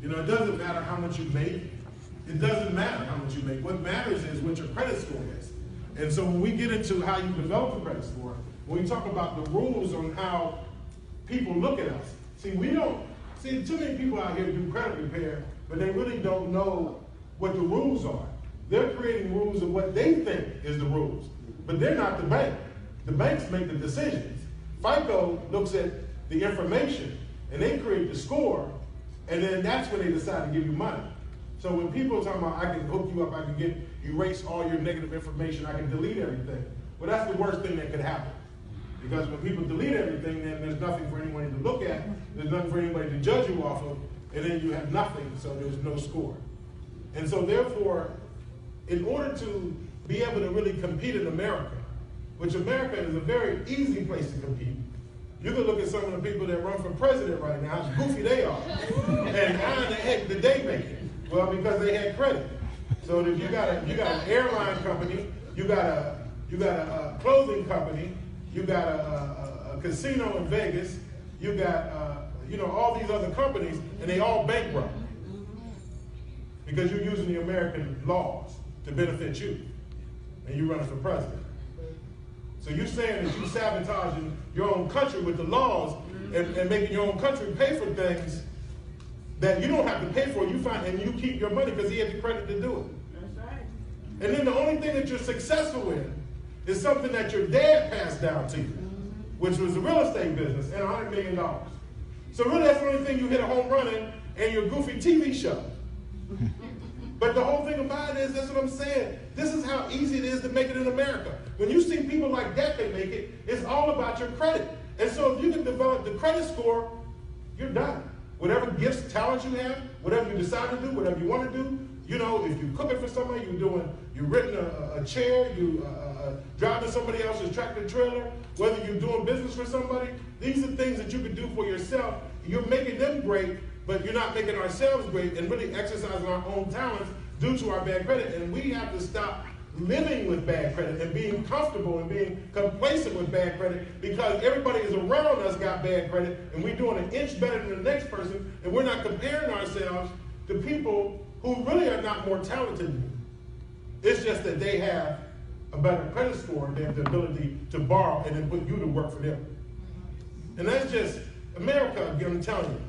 You know, it doesn't matter how much you make. It doesn't matter how much you make. What matters is what your credit score is. And so when we get into how you develop a credit score, when we talk about the rules on how people look at us, too many people out here do credit repair, but they really don't know what the rules are. They're creating rules of what they think is the rules, but they're not the bank. The banks make the decisions. FICO looks at the information, and they create the score, and then that's when they decide to give you money. So when people are talking about, I can hook you up, I can erase all your negative information, I can delete everything. Well, that's the worst thing that could happen. Because when people delete everything, then there's nothing for anybody to look at, there's nothing for anybody to judge you off of, and then you have nothing, so there's no score. And so therefore, in order to be able to really compete in America, which America is a very easy place to compete. You can look at some of the people that run for president right now, how goofy they are, and how in the heck did they make it? Well, because they had credit. So if you got an airline company, you got a clothing company, you got a casino in Vegas, you got all these other companies, and they all bankrupt because you're using the American laws to benefit you, and you're running for president. So you're saying that you're sabotaging your own country with the laws and making your own country pay for things that you don't have to pay for. You find and you keep your money because he had the credit to do it. That's right. And then the only thing that you're successful in is something that your dad passed down to you, which was the real estate business and $100 million. So really that's the only thing you hit a home run in and your goofy TV show. But the whole thing about it is, that's what I'm saying. This is how easy it is to make it in America. When you see people like that make it, it's all about your credit. And so if you can develop the credit score, you're done. Whatever gifts, talents you have, whatever you decide to do, whatever you want to do, if you're cooking for somebody, you're renting a chair, you driving somebody else's tractor trailer, whether you're doing business for somebody, these are things that you can do for yourself. You're making them great, but you're not making ourselves great and really exercising our own talents due to our bad credit. And we have to stop living with bad credit and being comfortable and being complacent with bad credit because everybody is around us got bad credit and we're doing an inch better than the next person and we're not comparing ourselves to people who really are not more talented than you. It's just that they have a better credit score, they have the ability to borrow and then put you to work for them. And that's just America, I'm telling you.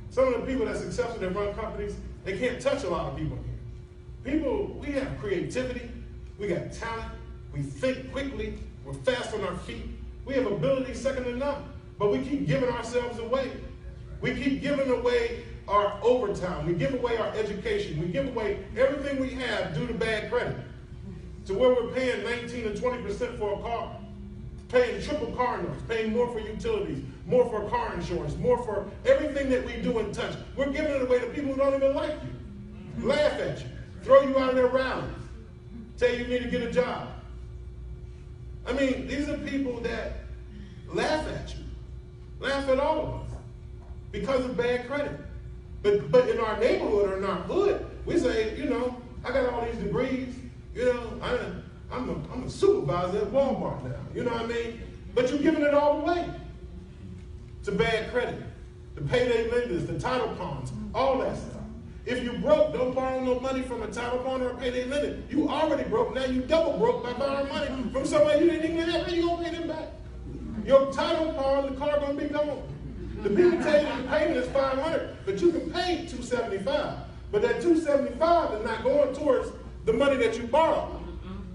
Some of the people that are successful that run companies, they can't touch a lot of people here. People, we have creativity, we got talent, we think quickly, we're fast on our feet, we have ability second to none, but we keep giving ourselves away. We keep giving away our overtime, we give away our education, we give away everything we have due to bad credit. To where we're paying 19 and 20% for a car, paying triple car notes, paying more for utilities, more for car insurance, more for everything that we do and touch. We're giving it away to people who don't even like you, laugh at you, throw you out of their rallies, tell you need to get a job. I mean, these are people that laugh at you, laugh at all of us because of bad credit. But in our neighborhood or in our hood, we say, I got all these degrees, I'm a supervisor at Walmart now, you know what I mean? But you're giving it all away to bad credit, the payday lenders, the title pawns, all that stuff. If you broke, don't borrow no money from a title pawn or a payday lender. You already broke, now you double broke by borrowing money from somebody you didn't even have. How you gonna pay them back? Your title pawn, the car gonna be gone. The people tell you the payment is $500, but you can pay $275. But that $275 is not going towards the money that you borrowed.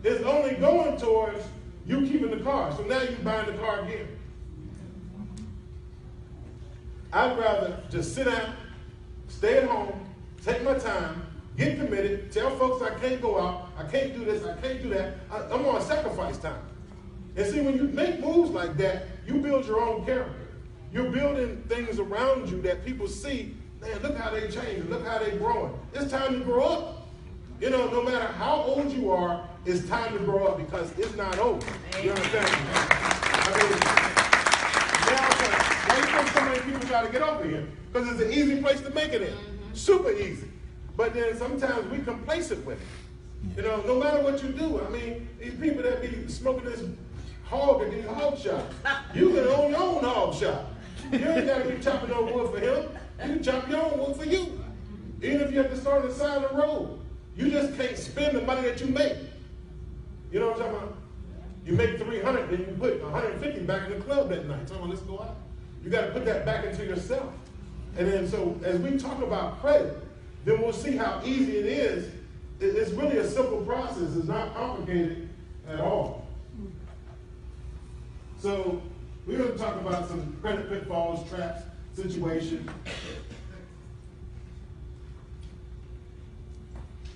It's only going towards you keeping the car. So now you're buying the car again. I'd rather just sit down, stay at home, take my time, get committed, tell folks I can't go out, I can't do this, I can't do that. I'm on sacrifice time. And see, when you make moves like that, you build your own character. You're building things around you that people see, man, look how they changed, look how they're growing. It's time to grow up. No matter how old you are, it's time to grow up because it's not over. You understand? Why do you think so many people try to get over here? Because it's an easy place to make it in. Super easy. But then sometimes we complacent with it. No matter what you do. I mean, these people that be smoking this hog at these hog shops, you can own your own hog shop. You ain't got to be chopping no wood for him. You can chop your own wood for you. Even if you have to start on the side of the road, you just can't spend the money that you make. You know what I'm talking about? You make 300, then you put 150 back in the club that night. Talking about, let's go out. You got to put that back into yourself. And then so as we talk about credit, then we'll see how easy it is. It's really a simple process. It's not complicated at all. So we're going to talk about some credit pitfalls, traps, situation.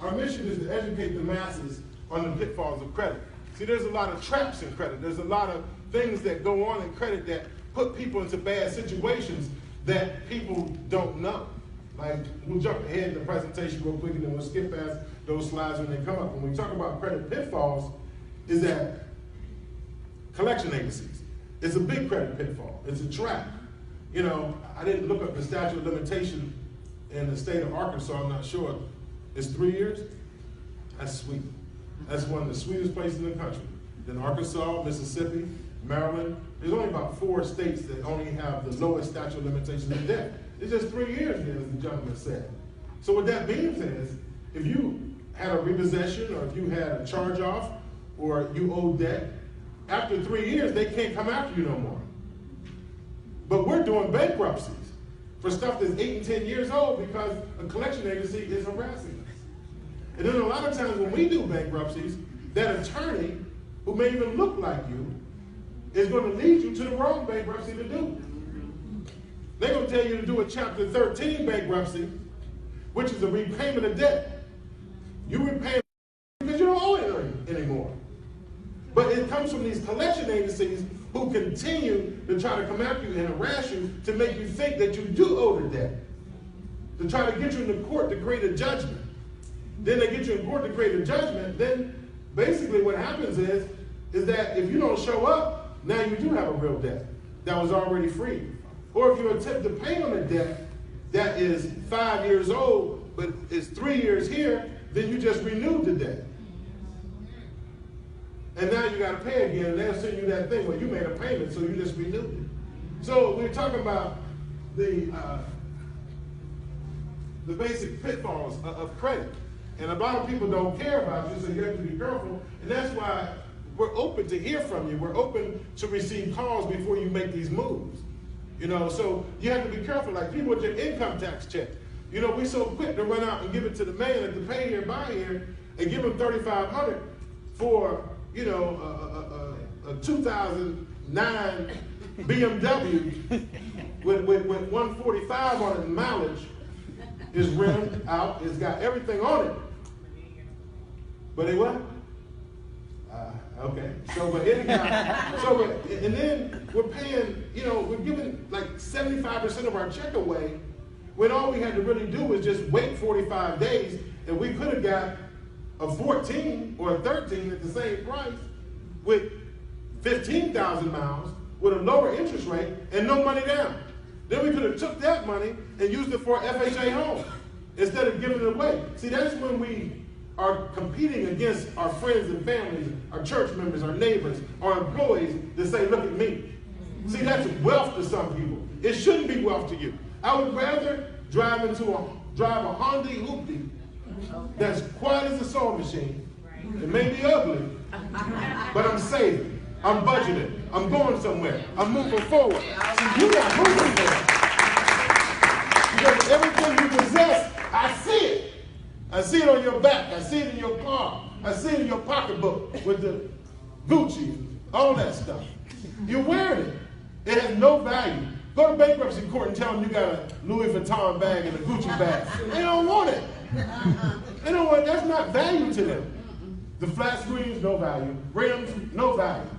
Our mission is to educate the masses on the pitfalls of credit. See, there's a lot of traps in credit. There's a lot of things that go on in credit that put people into bad situations that people don't know. Like, we'll jump ahead in the presentation real quick and then we'll skip past those slides when they come up. When we talk about credit pitfalls, is that collection agencies. It's a big credit pitfall. It's a trap. You know, I didn't look up the statute of limitation in the state of Arkansas. I'm not sure. It's 3 years? That's sweet. That's one of the sweetest places in the country. Then Arkansas, Mississippi, Maryland. There's only about 4 states that only have the lowest statute of limitations in debt. It's just 3 years here, as the gentleman said. So what that means is, if you had a repossession or if you had a charge-off or you owe debt, after 3 years, they can't come after you no more. But we're doing bankruptcies for stuff that's 8 and 10 years old because a collection agency is harassing us. And then a lot of times when we do bankruptcies, that attorney, who may even look like you, is going to lead you to the wrong bankruptcy to do. They're going to tell you to do a Chapter 13 bankruptcy, which is a repayment of debt. You repay it because you don't owe it anymore. But it comes from these collection agencies who continue to try to come after you and harass you to make you think that you do owe the debt. To try to get you into court to create a judgment. Then they get you in court to create a judgment. Then basically what happens is that if you don't show up, now you do have a real debt that was already free. Or if you attempt to pay on a debt that is 5 years old, but is 3 years here, then you just renewed the debt. And now you got to pay again, and they'll send you that thing where you made a payment, so you just renewed it. So we're talking about the basic pitfalls of credit. And a lot of people don't care about you, so you have to be careful. And that's why we're open to hear from you. We're open to receive calls before you make these moves. You know, so you have to be careful. Like people with your income tax check. You know, we're so quick to run out and give it to the man at the pay here, buy here, and give him $3,500 for, you know, a 2009 BMW with 145 on it and mileage. Is rimmed out. It's got everything on it. But it what? Okay. So, but anyhow, and then we're paying, you know, we're giving like 75% of our check away when all we had to really do was just wait 45 days and we could have got a 14 or a 13 at the same price with 15,000 miles with a lower interest rate and no money down. Then we could have took that money and used it for FHA home instead of giving it away. See, that's when we are competing against our friends and families, our church members, our neighbors, our employees to say, look at me. See, that's wealth to some people. It shouldn't be wealth to you. I would rather drive a Honda Hoopty that's quiet as a sewing machine. It may be ugly, but I'm saving. I'm budgeting. I'm going somewhere. I'm moving forward. See, you're not moving forward. Because everything you possess, I see it. I see it on your back. I see it in your car. I see it in your pocketbook with the Gucci, all that stuff. You're wearing it. It has no value. Go to bankruptcy court and tell them you got a Louis Vuitton bag and a Gucci bag. They don't want it. They don't want it. That's not value to them. The flat screens, no value. Rims, no value.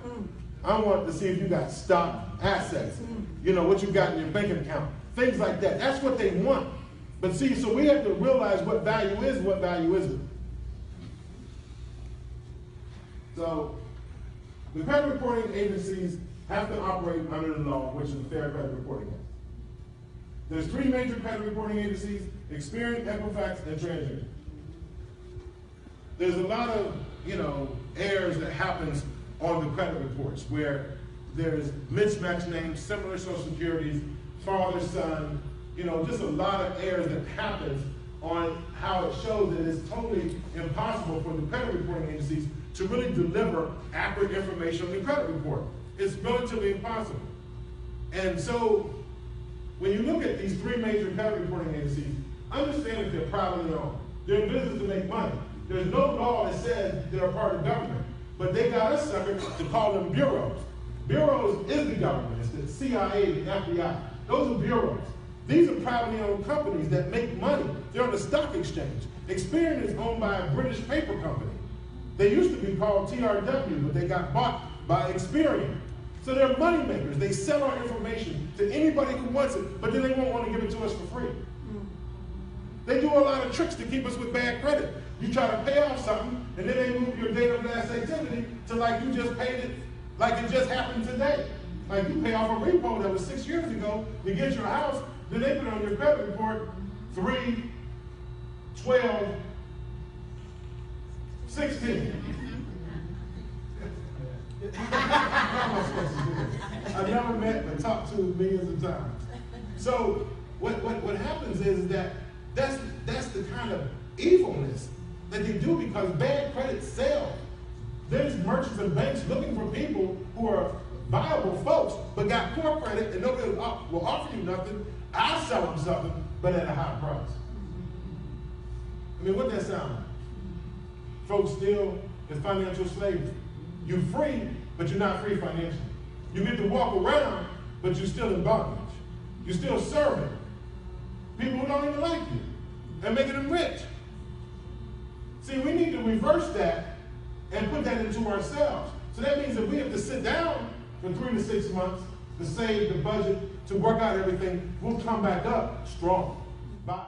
I want to see if you got stock, assets, you know, what you got in your bank account, things like that. That's what they want. But see, so we have to realize what value is and what value isn't. So the credit reporting agencies have to operate under the law, which is the Fair Credit Reporting Act. There's 3 major credit reporting agencies: Experian, Equifax, and TransUnion. There's a lot of, you know, errors that happens on the credit reports where there's mismatched names, similar social securities, father, son, you know, just a lot of errors that happens on how it shows that it's totally impossible for the credit reporting agencies to really deliver accurate information on the credit report. It's relatively impossible. And so, when you look at these three major credit reporting agencies, understand that they're privately owned. They're in business to make money. There's no law that says they're a part of government, but they got us suckers to call them bureaus. Bureaus is the government. It's the CIA, the FBI. Those are bureaus. These are privately owned companies that make money. They're on the stock exchange. Experian is owned by a British paper company. They used to be called TRW, but they got bought by Experian. So they're money makers. They sell our information to anybody who wants it, but then they won't want to give it to us for free. They do a lot of tricks to keep us with bad credit. You try to pay off something, and then they move your date of last activity to like you just paid it, like it just happened today. Like you pay off a repo that was 6 years ago, you get your house, then they put on your credit report 3, 12, 16. I've never met but talked to millions of times. So what happens is that that's the kind of evilness that they do because bad credit sells. There's merchants and banks looking for people who are viable folks but got poor credit and nobody will offer you nothing. I'll sell them something, but at a high price. I mean, what that sound like? Folks still in financial slavery. You're free, but you're not free financially. You get to walk around, but you're still in bondage. You're still serving people who don't even like you and making them rich. See, we need to reverse that and put that into ourselves. So that means that we have to sit down for 3 to 6 months to save the budget, to work out everything. We'll come back up strong. Bye.